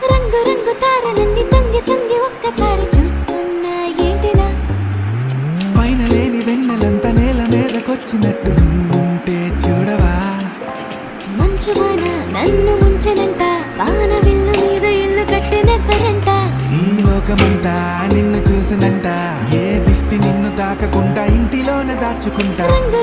రంగు రంగు తారలన్నీ తొంగి తొంగి ఒక్కసారి చూస్తున్నా ఏంటినా పైన లేని వెన్నెలంతా నేల మీదకొచ్చినట్టు ఉంటే చూడవా మంచువాన నన్ను ముంచెనంట వాన విల్లు మీద ఇల్లు కట్టినెవ్వరంట ఈ లోకమంతా నిన్ను చూసినంట ఏ దిష్టి నిన్ను తాకకుండా ఇంటిలోనే దాచుకుంటా రంగు